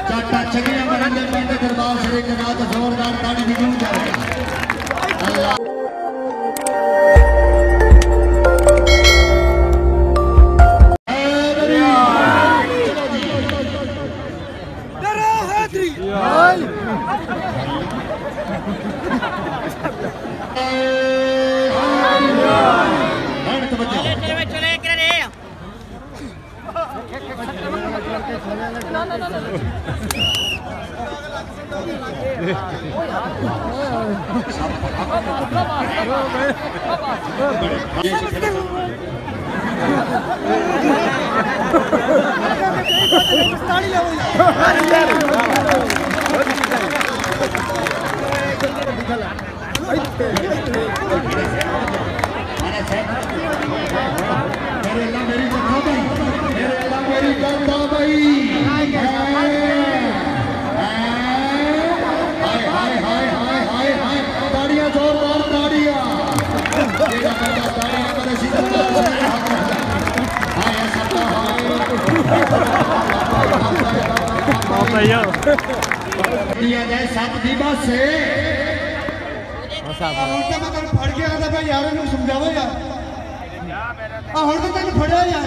चाटा चंगिया मरंदे पेंदे दरबार श्री जनात जोरदार ताड़ी भी गूंज जाए। अल्लाह दिया जाए सब दीवा से फड़ के आता भाई यार समझाओ यार हम तो तेन फड़िया यार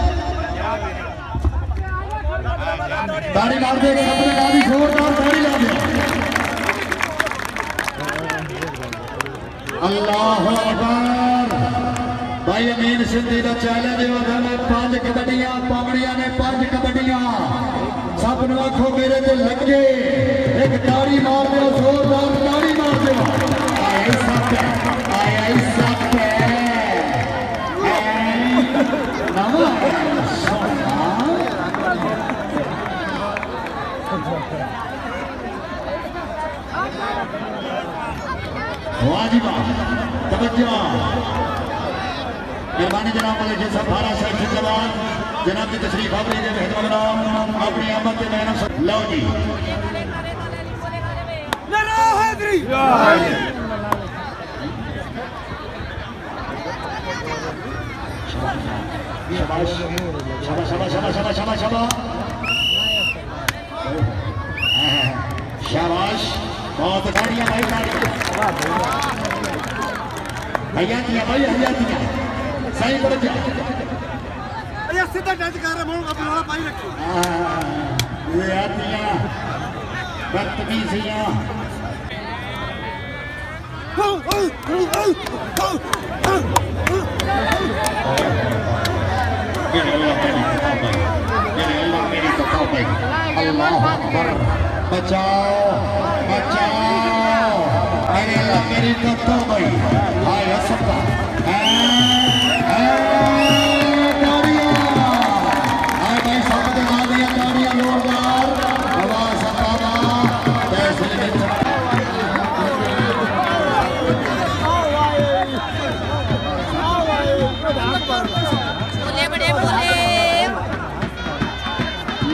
दाढ़ी ला दे सबने दाढ़ी जोरदार दाढ़ी ला दे। अल्लाह अकबर। भाई अमीन सिंधी का चैलेंज होता है 5 कबड्डियां पावड़िया ने 5 कबड्डियां सब आखो मेरे ते लगे एक ताड़ी मार दो जोरदार ताड़ी मार दो। वाजिबा तवज्जो मेहरबानी जनाब मलिक साहब भारत साहब जिंदाबाद जनाब की तशरीफ आवरी के मेहमान अपनी आमद के मेहमान लो जी नारा हैदरी शाबाश शाबाश शाबाश शाबाश शाबाश शाबाश शाबाश बहुत ताड़ियां भाई ताड़ियां हयातियां भाई हयातियां सही तवज्जो अरे सीधा टच कर रहा हूं अपना पाई रखो ये हयातियां बदतमीजियां अल्लाह अकबर। बचाओ बचाओ अरे अल्लाह मेरी तो भाई हाय सबका ताड़ियां हाय भाई सब के ला दिया ताड़ियां जोरदार आवाज सतावा तहसील में बोले बड़े बोले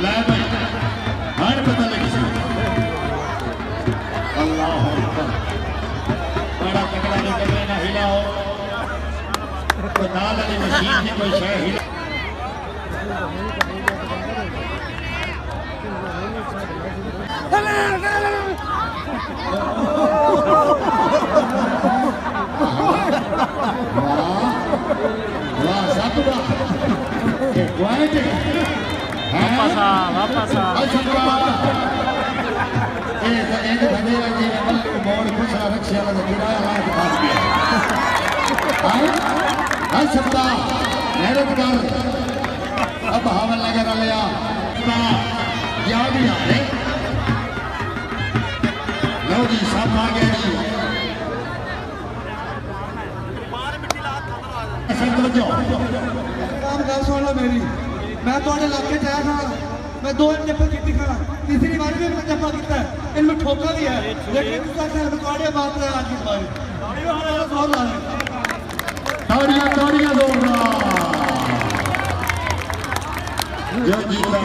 ले भाई हर पता लगी अल्लाह अकबर। बड़ा तगड़ा जो कमरे ना हिलाओ तो नाल वाली मशीन की कोई शय हिला वाह सब वाह ये क्वालिटी वापस एक बंदे जी ने मोड़ खुशरा रक्षा वाला किराया ला के पास किया हर सबका मेहनत कर अब हवन लगा लिया याद ही आ रहे लो जी सब आ गए जी काम कर सुन लो मेरी मैं थोड़े इलाके च आया था मैं 2 जप्पा की खा तीसरी बार भी मैं जप्पा किया इनमें ठोका भी है लेकिन थोड़े बात है आज की बारी ताड़ियां ताड़ियां जोरदार जो जीता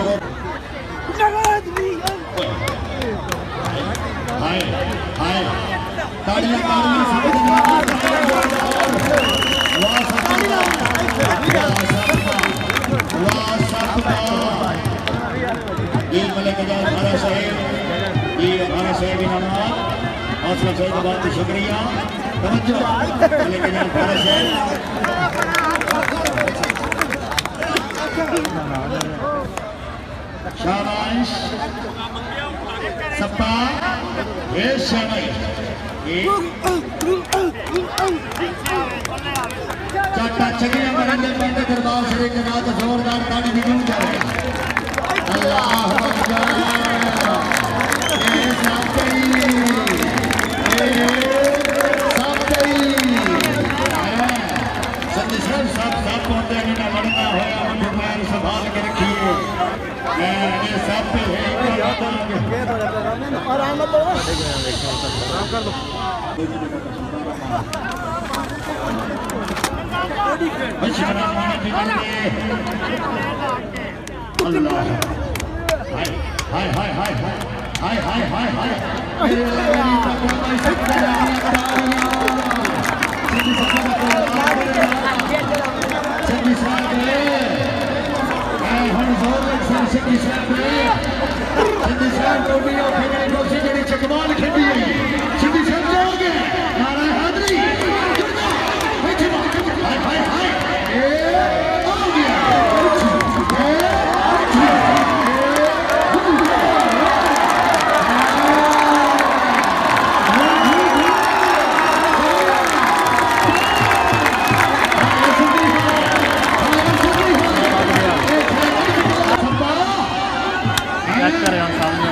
ताड़ियां ताड़ियां सबके नाम वाह सतबा वाह सतबा ये मलिक जान हमारा साहेब ये हमारा साहेब इनाम हौसला साहिब का बहुत शुक्रिया तवज्जो मलिक जान हमारा साहेब शाबाश सप्पा ये शाबाश चाटा चंगियां मरने बंद दरबार श्री जगत जोरदार ताड़ी भी गूंज जाए अल्लाह अकबर ये साथी संदेश सब पहुंचे हैं ना लड़ना होया मुझे पैर संभाल के रखिए ये सब पे और आराम कर दो अल्लाह हाय हाय हाय हाय हाय हाय हाय चकमाल खेली सिद्धि साहब जाओगे नारा हादरी हाय हाय हाय चेक करें हम सामने